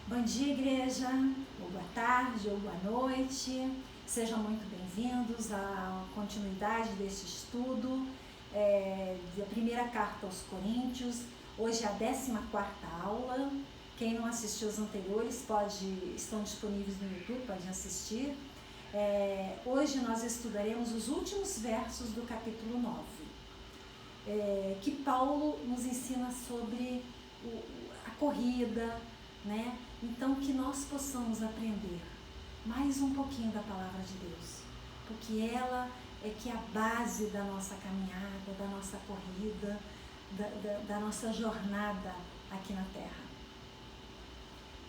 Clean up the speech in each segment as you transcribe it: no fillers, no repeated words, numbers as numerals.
Bom dia, igreja, ou boa tarde, ou boa noite. Sejam muito bem-vindos à continuidade deste estudo da primeira carta aos Coríntios. Hoje é a 14ª aula. Quem não assistiu os anteriores estão disponíveis no YouTube, podem assistir. Hoje nós estudaremos os últimos versos do capítulo 9, que Paulo nos ensina sobre a corrida, né? Então, que nós possamos aprender mais um pouquinho da palavra de Deus, porque ela é que é a base da nossa caminhada, da nossa corrida, da nossa jornada aqui na Terra.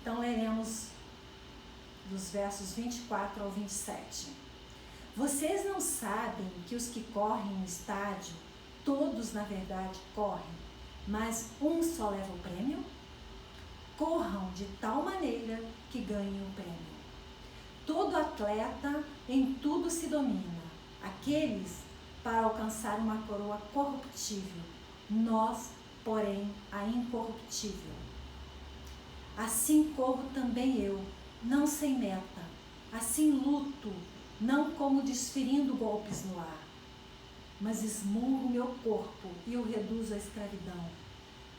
Então, leremos dos versos 24 ao 27. Vocês não sabem que os que correm no estádio, todos na verdade correm, mas um só leva o prêmio? Corram de tal maneira que ganhem o prêmio. Todo atleta em tudo se domina, aqueles para alcançar uma coroa corruptível, nós, porém, a incorruptível. Assim corro também eu, não sem meta, assim luto, não como desferindo golpes no ar, mas esmurro meu corpo e o reduzo à escravidão,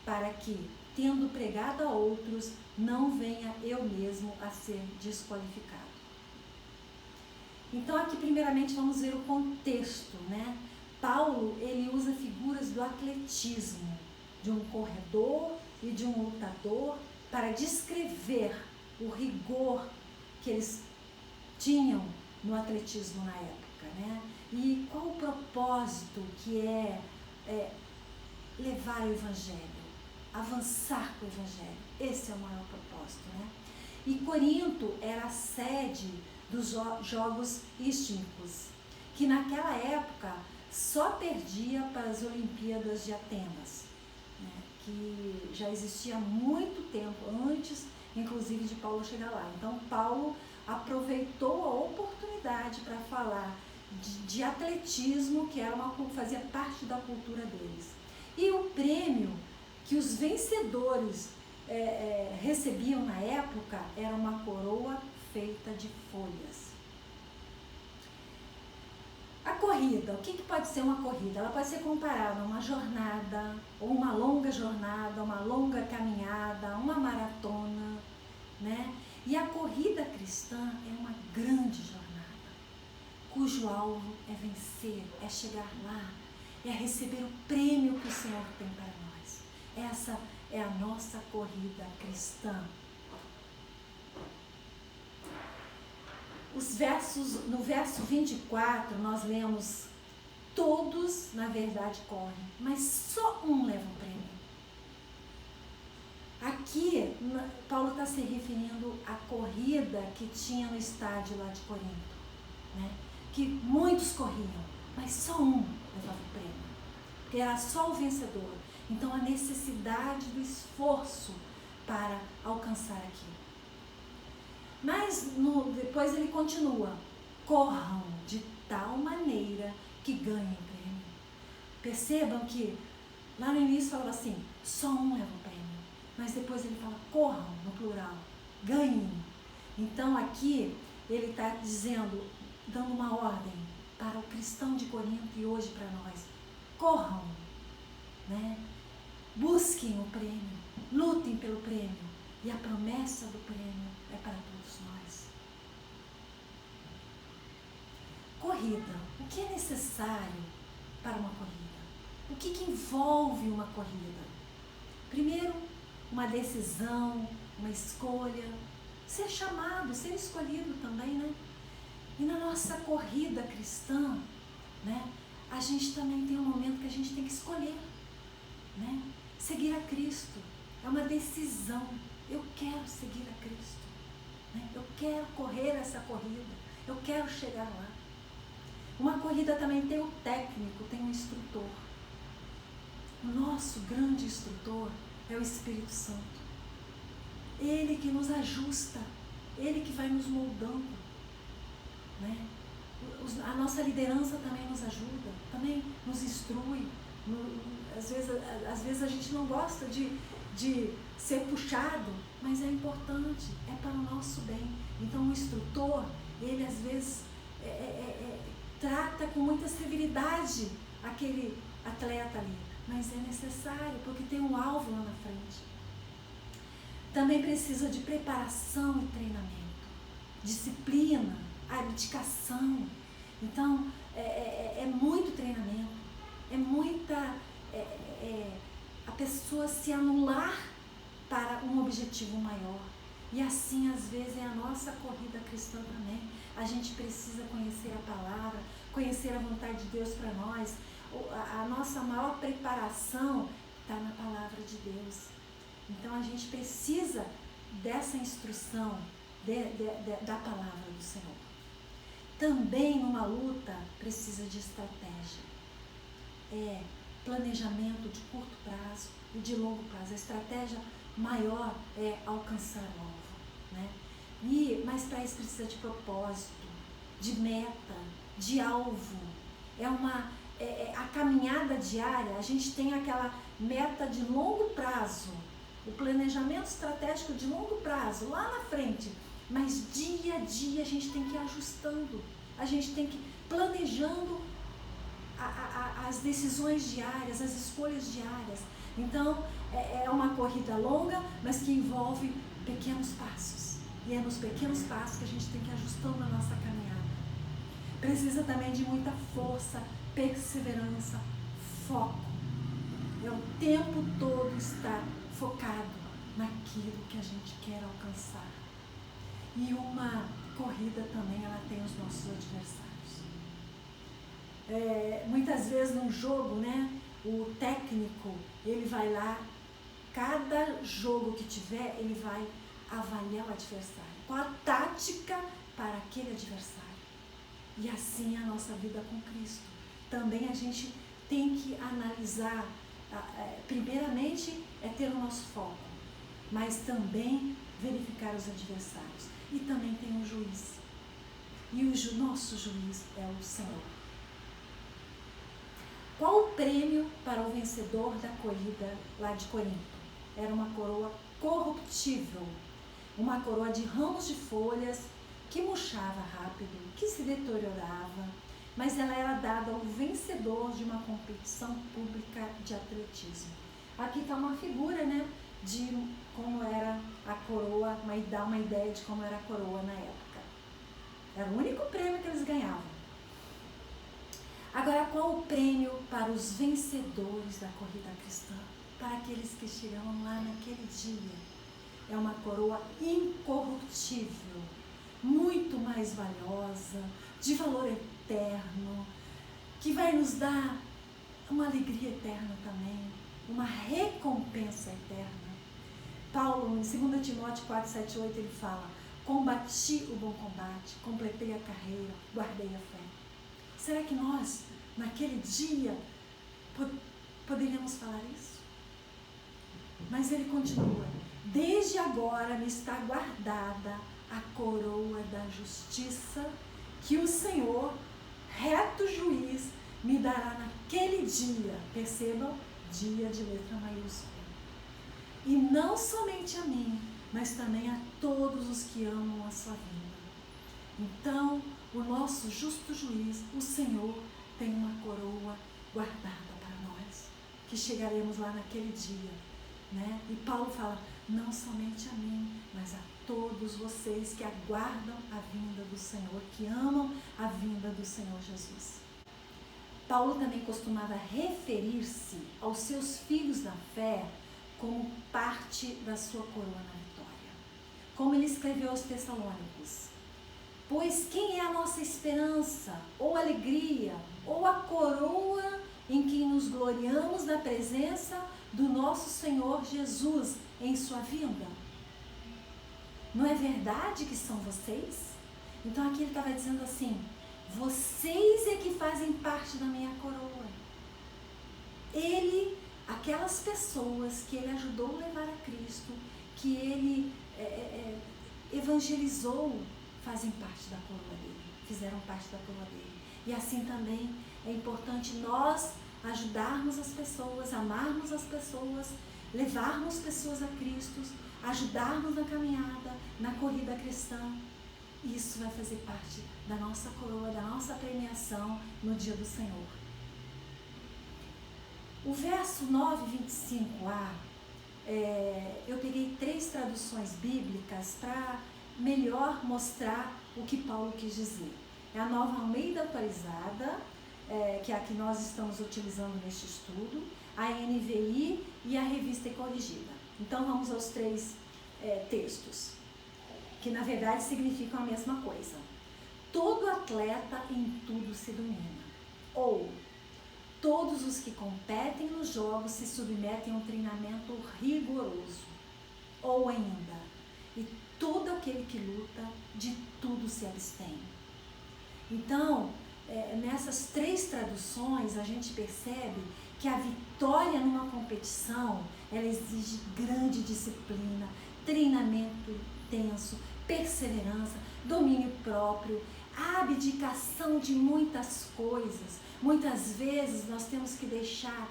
para que, tendo pregado a outros, não venha eu mesmo a ser desqualificado. Então aqui primeiramente vamos ver o contexto, né? Paulo, ele usa figuras do atletismo, de um corredor e de um lutador, para descrever o rigor que eles tinham no atletismo na época, né? E qual o propósito que é levar o evangelho, avançar com o evangelho. Esse é o maior propósito, né? E Corinto era a sede dos Jogos Isthmicos, que naquela época só perdia para as Olimpíadas de Atenas, né? Que já existia há muito tempo, antes inclusive de Paulo chegar lá. Então Paulo aproveitou a oportunidade para falar de atletismo, que fazia parte da cultura deles. E o prêmio que os vencedores recebiam na época era uma coroa feita de folhas. A corrida, o que pode ser uma corrida? Ela pode ser comparada a uma jornada, ou uma longa jornada, uma longa caminhada, uma maratona, né? E a corrida cristã é uma grande jornada, cujo alvo é vencer, é chegar lá, é receber o prêmio que o Senhor tem para nós. Essa é a nossa corrida cristã. No verso 24, nós lemos: todos, na verdade, correm, mas só um leva o prêmio. Aqui, Paulo está se referindo à corrida que tinha no estádio lá de Corinto, né? Que muitos corriam, mas só um levava o prêmio, porque era só o vencedor. Então, a necessidade do esforço para alcançar aquilo. Mas depois ele continua: corram de tal maneira que ganhem o prêmio. Percebam que lá no início falava assim, só um leva o prêmio. Mas depois ele fala, corram, no plural, ganhem. Então aqui ele está dizendo, dando uma ordem para o cristão de Corinto e hoje para nós: corram, né? Busquem o prêmio, lutem pelo prêmio, e a promessa do prêmio é para todos nós. Corrida. O que é necessário para uma corrida? O que envolve uma corrida? Primeiro, uma decisão, uma escolha, ser chamado, ser escolhido também, né? E na nossa corrida cristã, né, a gente também tem um momento que a gente tem que escolher, né? Seguir a Cristo. É uma decisão. Eu quero seguir a Cristo, né? Eu quero correr essa corrida. Eu quero chegar lá. Uma corrida também tem o técnico, tem o instrutor. O nosso grande instrutor é o Espírito Santo. Ele que nos ajusta, ele que vai nos moldando, né? A nossa liderança também nos ajuda, também nos instrui. Às vezes a gente não gosta de de ser puxado, mas é importante, é para o nosso bem. Então o instrutor, ele às vezes trata com muita severidade aquele atleta ali, mas é necessário, porque tem um alvo lá na frente. Também precisa de preparação e treinamento, disciplina, abdicação. Então, é muito treinamento, é muita... a pessoa se anular para um objetivo maior. E assim, às vezes, é a nossa corrida cristã também. A gente precisa conhecer a palavra, conhecer a vontade de Deus para nós. A nossa maior preparação está na palavra de Deus. Então, a gente precisa dessa instrução da palavra do Senhor. Também, numa luta, precisa de estratégia. Planejamento de curto prazo e de longo prazo. A estratégia maior é alcançar o alvo, né? Mas para isso precisa de propósito, de meta, de alvo. A caminhada diária, a gente tem aquela meta de longo prazo, o planejamento estratégico de longo prazo, lá na frente. Mas dia a dia a gente tem que ir ajustando, a gente tem que ir planejando as decisões diárias, as escolhas diárias. Então, é uma corrida longa, mas que envolve pequenos passos. E é nos pequenos passos que a gente tem que ir ajustando a nossa caminhada. Precisa também de muita força, perseverança, foco. É o tempo todo estar focado naquilo que a gente quer alcançar. E uma corrida também, ela tem os nossos adversários. Muitas vezes num jogo, né, o técnico, ele vai lá, cada jogo que tiver, ele vai avaliar o adversário, qual a tática para aquele adversário. E assim é a nossa vida com Cristo. Também a gente tem que analisar, primeiramente é ter o nosso foco, mas também verificar os adversários. E também tem um juiz. E o nosso juiz é o Senhor. Qual o prêmio para o vencedor da corrida lá de Corinto? Era uma coroa corruptível, uma coroa de ramos de folhas que murchava rápido, que se deteriorava, mas ela era dada ao vencedor de uma competição pública de atletismo. Aqui está uma figura, né, de como era a coroa, dá uma ideia de como era a coroa na época. Era o único prêmio que eles ganhavam. Agora, qual o prêmio para os vencedores da corrida cristã? Para aqueles que chegaram lá naquele dia. É uma coroa incorruptível, muito mais valiosa, de valor eterno, que vai nos dar uma alegria eterna também, uma recompensa eterna. Paulo, em 2 Timóteo 4, 7, 8, ele fala: combati o bom combate, completei a carreira, guardei a fé. Será que nós, naquele dia, poderíamos falar isso? Mas ele continua: desde agora me está guardada a coroa da justiça, que o Senhor, reto juiz, me dará naquele dia. Percebam, dia de letra maiúscula. E não somente a mim, mas também a todos os que amam a sua vinda. Então, o nosso justo juiz, o Senhor, tem uma coroa guardada para nós, que chegaremos lá naquele dia, né? E Paulo fala: não somente a mim, mas a todos vocês que aguardam a vinda do Senhor, que amam a vinda do Senhor Jesus. Paulo também costumava referir-se aos seus filhos da fé como parte da sua coroa na vitória. Como ele escreveu aos Tessalônicos: pois quem é a nossa esperança, ou alegria, ou a coroa em que nos gloriamos na presença do nosso Senhor Jesus em sua vinda? Não é verdade que são vocês? Então aqui ele estava dizendo assim: vocês é que fazem parte da minha coroa. Ele, aquelas pessoas que ele ajudou a levar a Cristo, que ele evangelizou, fazem parte da coroa dele, fizeram parte da coroa dele. E assim também é importante nós ajudarmos as pessoas, amarmos as pessoas, levarmos pessoas a Cristo, ajudarmos na caminhada, na corrida cristã. Isso vai fazer parte da nossa coroa, da nossa premiação no dia do Senhor. O verso 9:25a, eu peguei 3 traduções bíblicas para melhor mostrar o que Paulo quis dizer. É a Nova Almeida Atualizada, que é a que nós estamos utilizando neste estudo, a NVI e a Revista Corrigida. Então vamos aos 3 textos, que na verdade significam a mesma coisa. Todo atleta em tudo se domina. Ou, todos os que competem nos jogos se submetem a um treinamento rigoroso. Ou ainda, e todo aquele que luta, de tudo se abstém. Então, nessas 3 traduções, a gente percebe que a vitória numa competição, ela exige grande disciplina, treinamento intenso, perseverança, domínio próprio, abdicação de muitas coisas. Muitas vezes nós temos que deixar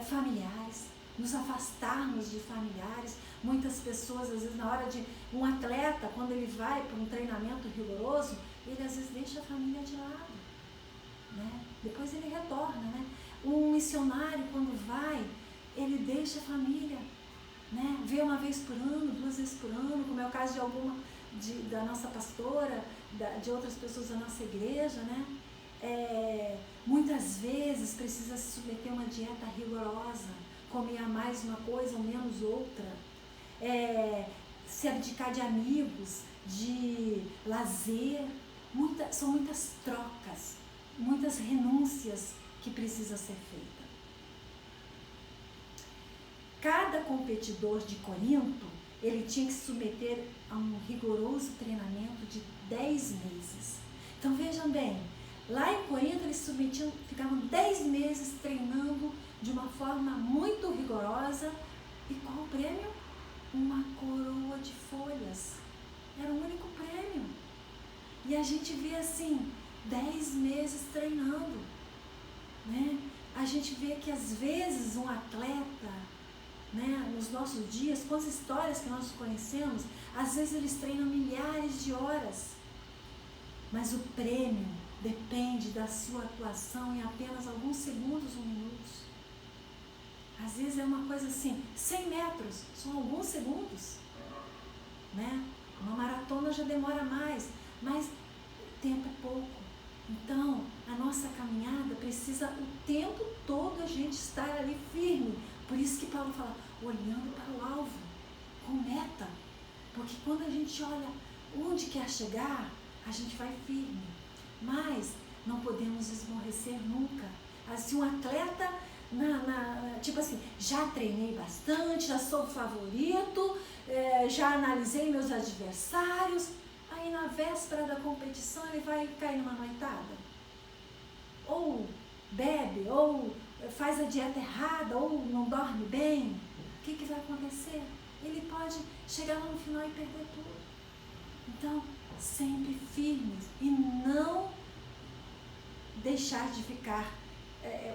familiares, nos afastarmos de familiares. Muitas pessoas, às vezes, na hora de um atleta, quando ele vai para um treinamento rigoroso, ele às vezes deixa a família de lado, né? Depois ele retorna, né? Um missionário, quando vai, ele deixa a família, né? Vê uma vez por ano, 2 vezes por ano, como é o caso da nossa pastora, de outras pessoas da nossa igreja, né? Muitas vezes precisa se submeter a uma dieta rigorosa, comer mais uma coisa ou menos outra, se abdicar de amigos, de lazer. São muitas trocas, muitas renúncias que precisa ser feita. Cada competidor de Corinto, ele tinha que se submeter a um rigoroso treinamento de 10 meses. Então vejam bem, lá em Corinto eles ficavam 10 meses treinando de uma forma muito rigorosa. E qual o prêmio? Uma coroa de folhas. Era o único prêmio. E a gente vê assim, 10 meses treinando, né? A gente vê que às vezes um atleta, né, nos nossos dias, com as histórias que nós conhecemos, às vezes eles treinam milhares de horas, mas o prêmio depende da sua atuação em apenas alguns segundos ou minutos. Às vezes é uma coisa assim, 100 metros, são alguns segundos, né? Uma maratona já demora mais, mas tempo é pouco. Então, a nossa caminhada precisa o tempo todo a gente estar ali firme. Por isso que Paulo fala, olhando para o alvo, com meta. Porque quando a gente olha onde quer chegar, a gente vai firme. Mas não podemos esmorecer nunca. Assim, um atleta, tipo assim, já treinei bastante, já sou favorito, já analisei meus adversários. Aí na véspera da competição ele vai cair numa noitada. Ou bebe, ou faz a dieta errada, ou não dorme bem. O que vai acontecer? Ele pode chegar lá no final e perder tudo. Então, sempre firmes e não deixar de ficar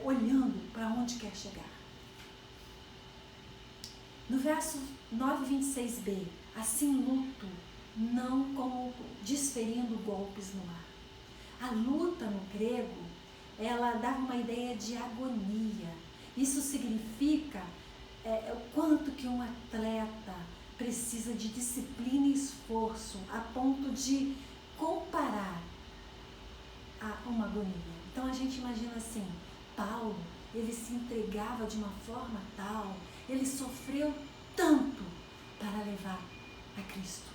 olhando para onde quer chegar. No verso 9:26b, assim luto, não como desferindo golpes no ar. A luta no grego, ela dava uma ideia de agonia. Isso significa o quanto que um atleta precisa de disciplina e esforço a ponto de comparar a uma agonia. Então a gente imagina assim, Paulo, ele se entregava de uma forma tal, ele sofreu tanto para levar a Cristo.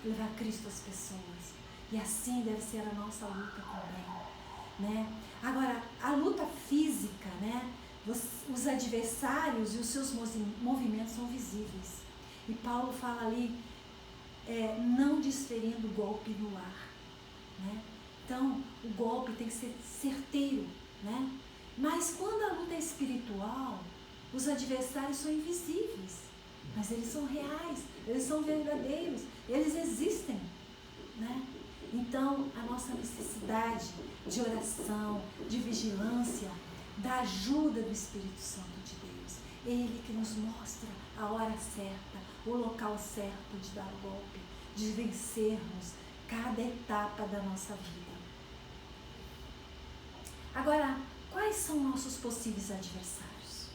Levar Cristo às pessoas. E assim deve ser a nossa luta também, né? Agora, a luta física, né? Os adversários e os seus movimentos são visíveis. E Paulo fala ali, não desferindo golpe no ar, né? Então, o golpe tem que ser certeiro, né? Mas quando a luta é espiritual, os adversários são invisíveis. Mas eles são reais, eles são verdadeiros, eles existem, né? Então, a nossa necessidade de oração, de vigilância, da ajuda do Espírito Santo de Deus, Ele que nos mostra a hora certa, o local certo de dar o golpe, de vencermos cada etapa da nossa vida. Agora, quais são nossos possíveis adversários?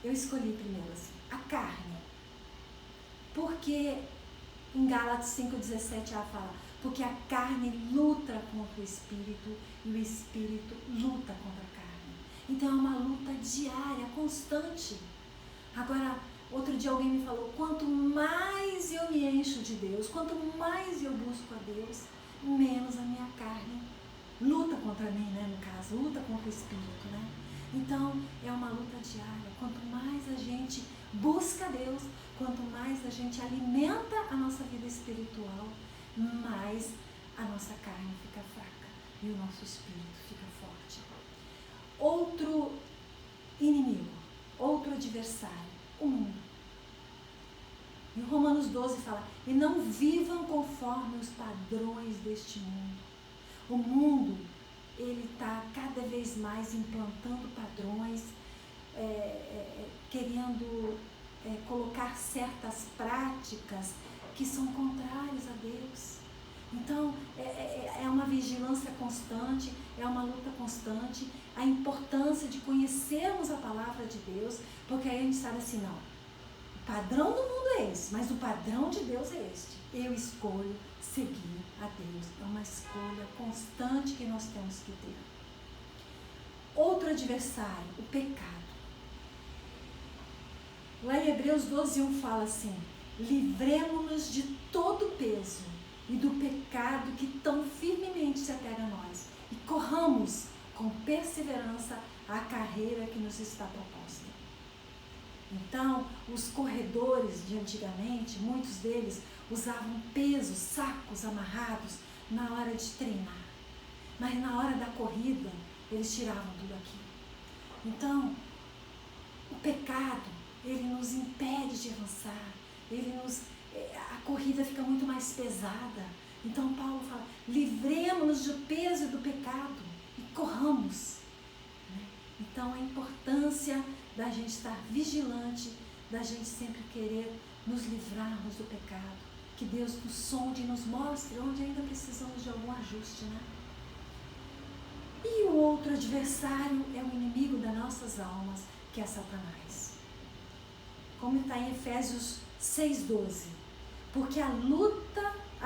Eu escolhi primeiro assim, a carne. Porque em Gálatas 5,17 fala, porque a carne luta contra o espírito e o espírito luta contra a carne. Então é uma luta diária, constante. Agora, outro dia alguém me falou, quanto mais eu me encho de Deus, quanto mais eu busco a Deus, menos a minha carne luta contra mim, né, no caso, luta contra o espírito, né? Então, é uma luta diária. Quanto mais a gente busca Deus, quanto mais a gente alimenta a nossa vida espiritual, mais a nossa carne fica fraca e o nosso espírito fica forte. Outro inimigo, outro adversário, o mundo. Em Romanos 12 fala, e não vivam conforme os padrões deste mundo. O mundo, ele está cada vez mais implantando padrões, querendo colocar certas práticas que são contrárias a Deus. Então, é uma vigilância constante, é uma luta constante, a importância de conhecermos a palavra de Deus, porque aí a gente sabe assim, não, o padrão do mundo é esse, mas o padrão de Deus é este. Eu escolho seguir a Deus. É uma escolha constante que nós temos que ter. Outro adversário, o pecado. Lá em Hebreus 12:1 fala assim, livremo-nos de todo peso e do pecado que tão firmemente se apega a nós e corramos com perseverança a carreira que nos está proposta. Então, os corredores de antigamente, muitos deles usavam pesos, sacos amarrados na hora de treinar. Mas na hora da corrida, eles tiravam tudo aquilo. Então, o pecado, ele nos impede de avançar. A corrida fica muito mais pesada. Então, Paulo fala, livremos-nos do peso do pecado e corramos. Então, a importância da gente estar vigilante, da gente sempre querer nos livrarmos do pecado, que Deus nos sonde e nos mostre onde ainda precisamos de algum ajuste, né? E o outro adversário é o inimigo das nossas almas, que é Satanás. Como está em Efésios 6:12, porque a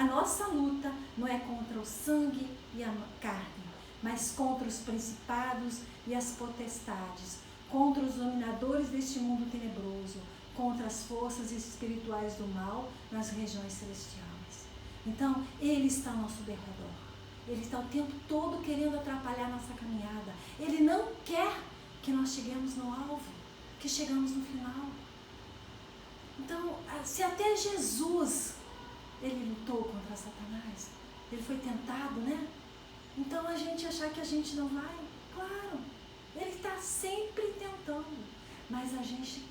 nossa luta não é contra o sangue e a carne, mas contra os principados e as potestades, contra os dominadores deste mundo tenebroso, contra as forças espirituais do mal nas regiões celestiais. Então, ele está ao nosso derredor. Ele está o tempo todo querendo atrapalhar a nossa caminhada. Ele não quer que nós cheguemos no alvo, que chegamos no final. Então, se até Jesus, ele lutou contra Satanás, ele foi tentado, né? Então, a gente achar que a gente não vai, claro, ele está sempre tentando. Mas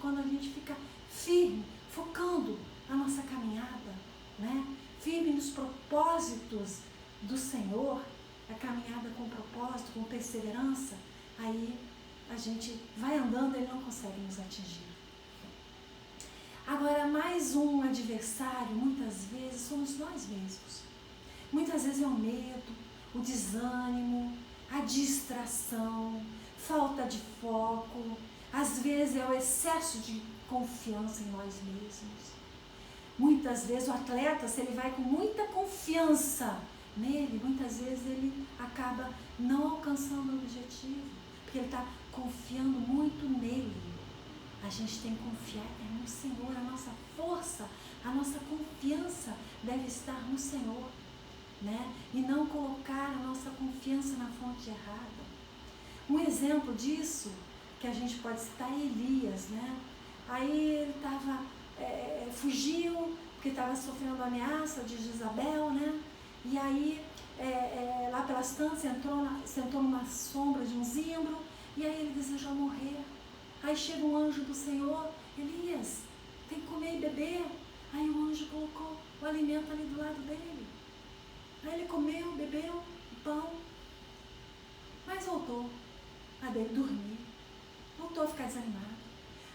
quando a gente fica firme, focando a nossa caminhada, né? Firme nos propósitos do Senhor, a caminhada com propósito, com perseverança, aí a gente vai andando e ele não consegue nos atingir. Agora, mais um adversário, muitas vezes, somos nós mesmos. Muitas vezes é o medo, o desânimo, a distração, falta de foco, às vezes é o excesso de confiança em nós mesmos. Muitas vezes o atleta, se ele vai com muita confiança nele, muitas vezes ele acaba não alcançando o objetivo, porque ele está confiando muito nele. A gente tem que confiar no Senhor, a nossa força, a nossa confiança deve estar no Senhor, né? E não colocar a nossa confiança na fonte errada. Um exemplo disso, que a gente pode citar, é Elias, né? Aí ele fugiu, porque estava sofrendo ameaça de Jezabel, né? E aí, lá pelas tantas, sentou numa sombra de um zimbro, e aí ele desejou morrer. Aí chega um anjo do Senhor, Elias, tem que comer e beber. Aí o anjo colocou o alimento ali do lado dele. Aí ele comeu, bebeu o pão, mas voltou a dormir. voltou a ficar desanimado.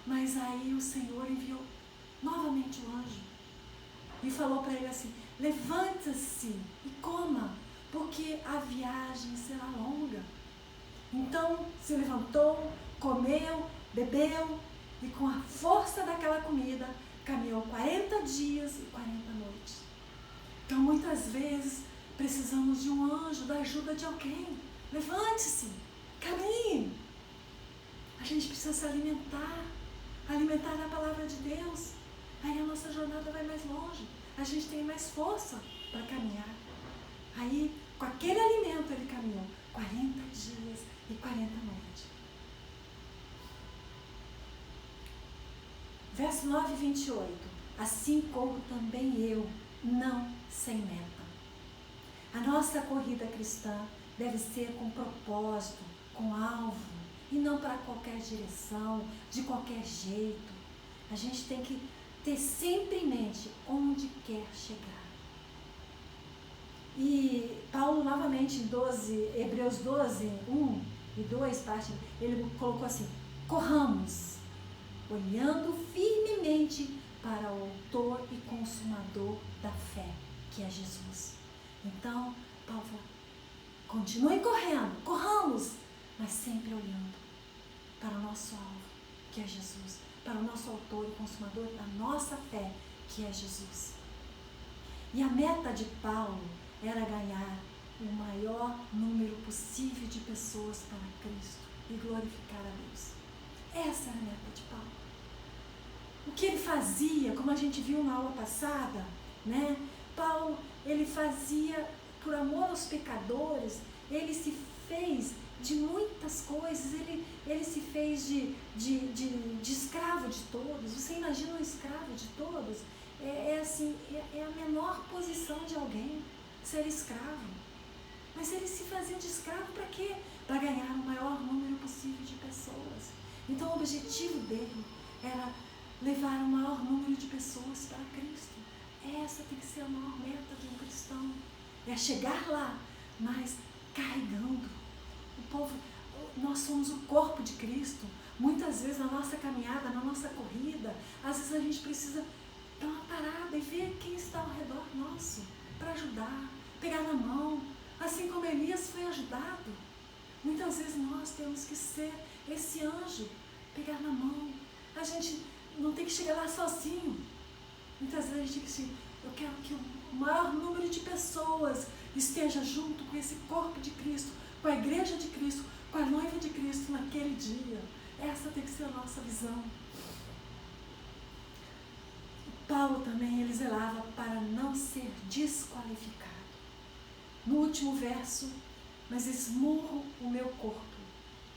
Mas aí o Senhor enviou novamente o anjo e falou para ele assim: levanta-se e coma, porque a viagem será longa. Então se levantou, comeu, bebeu e com a força daquela comida caminhou 40 dias e 40 noites. Então muitas vezes precisamos de um anjo, da ajuda de alguém. Levante-se, caminhe. A gente precisa se alimentar da palavra de Deus. Aí a nossa jornada vai mais longe. A gente tem mais força para caminhar. Aí, com aquele alimento, ele caminhou 40 dias e 40 noites. Verso 9 e 28. Assim corro também eu, não sem meta. A nossa corrida cristã deve ser com propósito, com alvo, e não para qualquer direção, de qualquer jeito. A gente tem que ter sempre em mente onde quer chegar. E Paulo, novamente, em Hebreus 12, 1 e 2, ele colocou assim: corramos, olhando firmemente para o autor e consumador da fé, que é Jesus. Então, Paulo falou: continuem correndo, corramos, mas sempre olhando para o nosso alvo, que é Jesus, para o nosso autor e consumador da nossa fé, que é Jesus. E a meta de Paulo era ganhar o maior número possível de pessoas para Cristo e glorificar a Deus. Essa era a meta de Paulo. O que ele fazia, como a gente viu na aula passada, né? Paulo, ele fazia por amor aos pecadores, ele se fez de muitas coisas, ele se fez de escravo de todos. Você imagina um escravo de todos? É a menor posição de alguém, ser escravo. Mas ele se fazia de escravo para quê? Para ganhar o maior número possível de pessoas. Então o objetivo dele era levar o maior número de pessoas para Cristo. Essa tem que ser a maior meta de um cristão. É chegar lá, mas carregando. O povo, nós somos o corpo de Cristo. Muitas vezes na nossa caminhada, na nossa corrida, às vezes a gente precisa dar uma parada e ver quem está ao redor nosso, para ajudar, pegar na mão, assim como Elias foi ajudado. Muitas vezes nós temos que ser esse anjo, pegar na mão. A gente não tem que chegar lá sozinho. Muitas vezes a gente tem que dizer: eu quero que o maior número de pessoas esteja junto com esse corpo de Cristo, com a igreja de Cristo, com a noiva de Cristo naquele dia. Essa tem que ser a nossa visão. Paulo também, ele zelava para não ser desqualificado. No último verso: mas esmurro o meu corpo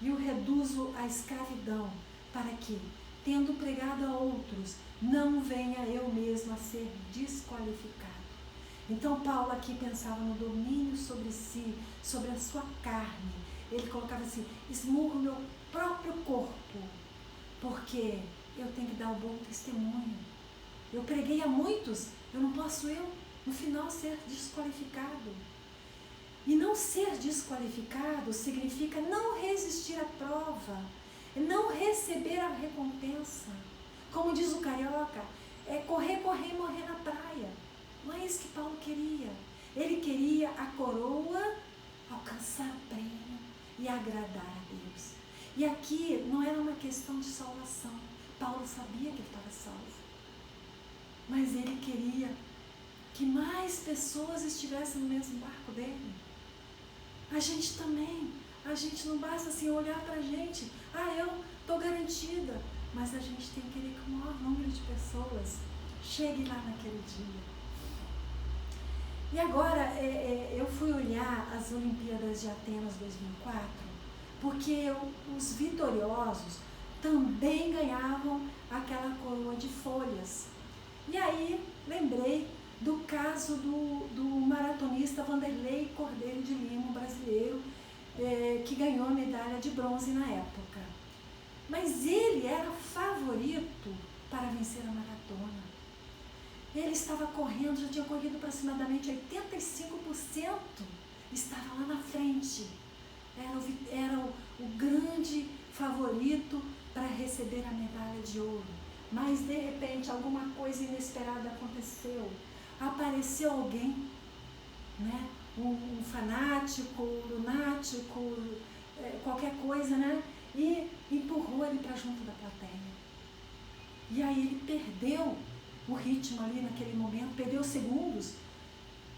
e o reduzo à escravidão, para que, tendo pregado a outros, não venha eu mesmo a ser desqualificado. Então Paulo aqui pensava no domínio sobre si, sobre a sua carne. Ele colocava assim: esmurro o meu próprio corpo, porque eu tenho que dar um bom testemunho. Eu preguei a muitos, eu não posso no final ser desqualificado. E não ser desqualificado significa não resistir à prova, não receber a recompensa. Como diz o carioca, é correr, correr e morrer na praia. Não é isso que Paulo queria. Ele queria a coroa, alcançar o prêmio e agradar a Deus. E aqui não era uma questão de salvação. Paulo sabia que ele estava salvo. Mas ele queria que mais pessoas estivessem no mesmo barco dele. A gente também. A gente não basta assim olhar para a gente: eu estou garantida. Mas a gente tem que querer que o maior número de pessoas chegue lá naquele dia. E agora eu fui olhar as Olimpíadas de Atenas 2004, porque os vitoriosos também ganhavam aquela coroa de folhas. E aí lembrei do caso do maratonista Vanderlei Cordeiro de Lima, um brasileiro, que ganhou a medalha de bronze na época. Mas ele era favorito para vencer a maratona. Ele estava correndo, já tinha corrido aproximadamente 85%, estava lá na frente. Era o grande favorito para receber a medalha de ouro. Mas de repente alguma coisa inesperada aconteceu. Apareceu alguém, né? Um fanático, lunático, qualquer coisa, né? E empurrou ele para junto da plateia. E aí ele perdeu o ritmo ali naquele momento, perdeu segundos.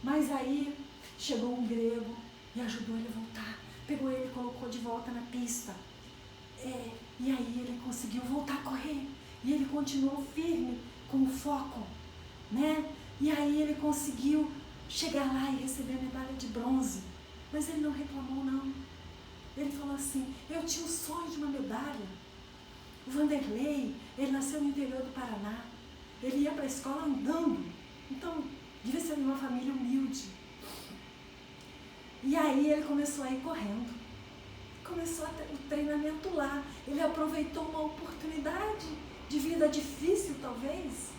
Mas aí chegou um grego e ajudou ele a voltar. Pegou ele e colocou de volta na pista. E aí ele conseguiu voltar a correr. E ele continuou firme, com o foco, né? E aí ele conseguiu chegar lá e receber a medalha de bronze. Mas ele não reclamou, não. Ele falou assim, eu tinha o sonho de uma medalha. O Vanderlei, ele nasceu no interior do Paraná. Ele ia para a escola andando. Então, devia ser de uma família humilde. E aí ele começou a ir correndo. Começou o treinamento lá. Ele aproveitou uma oportunidade de vida difícil, talvez,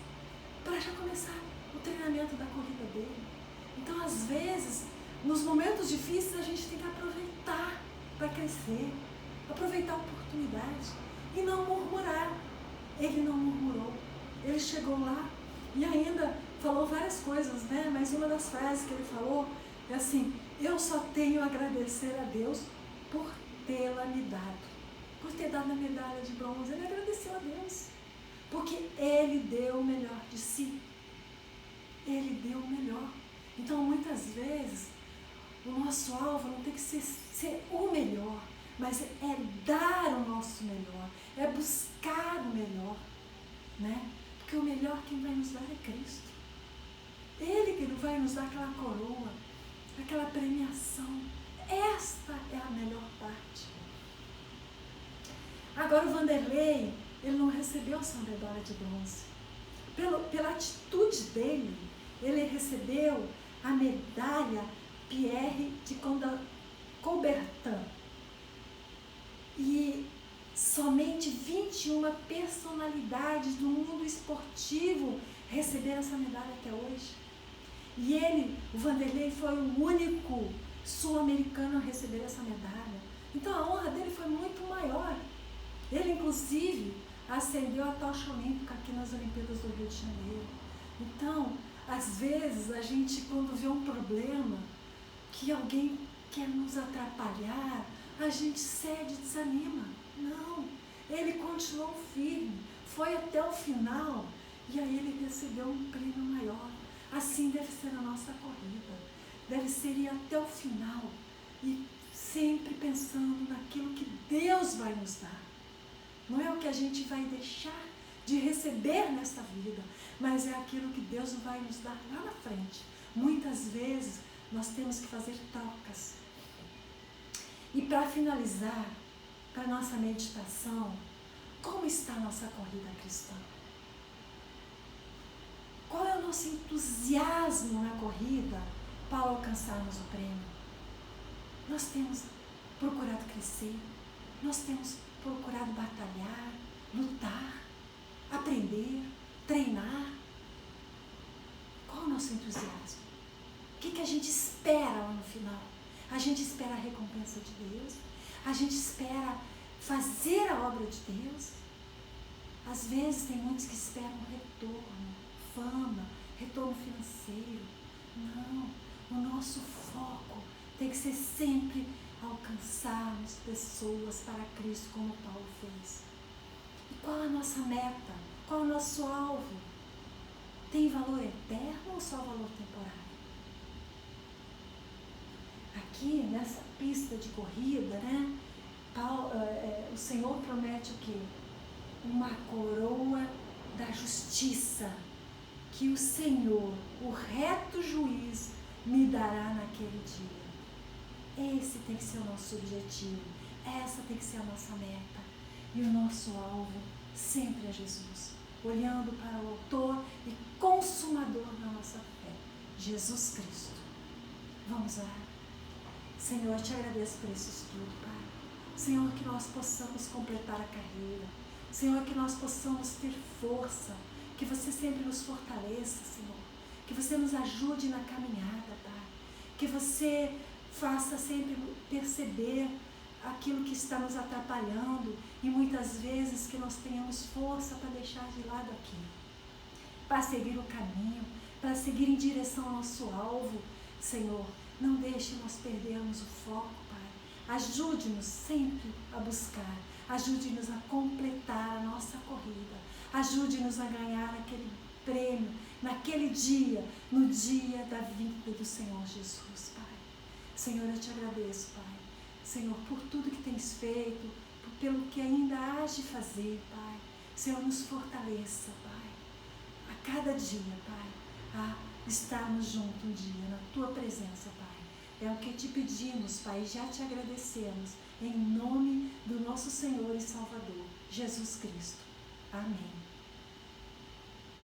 para já começar o treinamento da corrida dele. Então, às vezes, nos momentos difíceis, a gente tem que aproveitar para crescer, aproveitar a oportunidade e não murmurar. Ele não murmurou. Ele chegou lá e ainda falou várias coisas, né? Mas uma das frases que ele falou é assim, eu só tenho a agradecer a Deus por tê-la me dado, por ter dado a medalha de bronze. Ele agradeceu a Deus, porque Ele deu o melhor de si. Ele deu o melhor. Então, muitas vezes, o nosso alvo não tem que ser o melhor, mas é dar o nosso melhor, é buscar o melhor, né? Porque o melhor quem vai nos dar é Cristo. Ele que vai nos dar aquela coroa, aquela premiação. Esta é a melhor parte. Agora o Vanderlei, ele não recebeu sua medalha de bronze. Pela atitude dele, ele recebeu a medalha Pierre de Coubertin. E somente 21 personalidades do mundo esportivo receberam essa medalha até hoje. E ele, o Vanderlei, foi o único sul-americano a receber essa medalha. Então a honra dele foi muito maior. Ele, inclusive, acendeu a tocha olímpica aqui nas Olimpíadas do Rio de Janeiro. Então, às vezes, a gente, quando vê um problema, que alguém quer nos atrapalhar, a gente cede e desanima. Não, ele continuou firme, foi até o final, e aí ele recebeu um prêmio maior. Assim deve ser a nossa corrida, deve ser ir até o final, e sempre pensando naquilo que Deus vai nos dar. Não é o que a gente vai deixar de receber nesta vida, mas é aquilo que Deus vai nos dar lá na frente. Muitas vezes nós temos que fazer trocas. E para finalizar, para a nossa meditação, como está a nossa corrida cristã? Qual é o nosso entusiasmo na corrida para alcançarmos o prêmio? Nós temos procurado crescer, nós temos procurado batalhar, lutar, aprender, treinar. Qual é o nosso entusiasmo? O que a gente espera lá no final? A gente espera a recompensa de Deus? A gente espera fazer a obra de Deus? Às vezes tem muitos que esperam retorno, fama, retorno financeiro. Não, o nosso foco tem que ser sempre alcançarmos pessoas para Cristo, como Paulo fez. E qual a nossa meta? Qual o nosso alvo? Tem valor eterno ou só valor temporário? Aqui, nessa pista de corrida, né, o Senhor promete o quê? Uma coroa da justiça, que o Senhor, o reto juiz, me dará naquele dia. Esse tem que ser o nosso objetivo, essa tem que ser a nossa meta. E o nosso alvo sempre é Jesus, olhando para o autor e consumador da nossa fé, Jesus Cristo. Vamos lá. Senhor, eu te agradeço por esse estudo, Pai. Senhor, que nós possamos completar a carreira. Senhor, que nós possamos ter força, que você sempre nos fortaleça, Senhor. Que você nos ajude na caminhada, Pai. Que você faça sempre perceber aquilo que está nos atrapalhando e muitas vezes que nós tenhamos força para deixar de lado aquilo, para seguir o caminho, para seguir em direção ao nosso alvo. Senhor, não deixe nós perdermos o foco, Pai. Ajude-nos sempre a buscar, ajude-nos a completar a nossa corrida, ajude-nos a ganhar aquele prêmio naquele dia, no dia da vinda do Senhor Jesus, Pai. Senhor, eu te agradeço, Pai. Senhor, por tudo que tens feito, pelo que ainda hás de fazer, Pai. Senhor, nos fortaleça, Pai, a cada dia, Pai, a estarmos juntos um dia na Tua presença, Pai. É o que te pedimos, Pai, e já te agradecemos, em nome do nosso Senhor e Salvador, Jesus Cristo. Amém.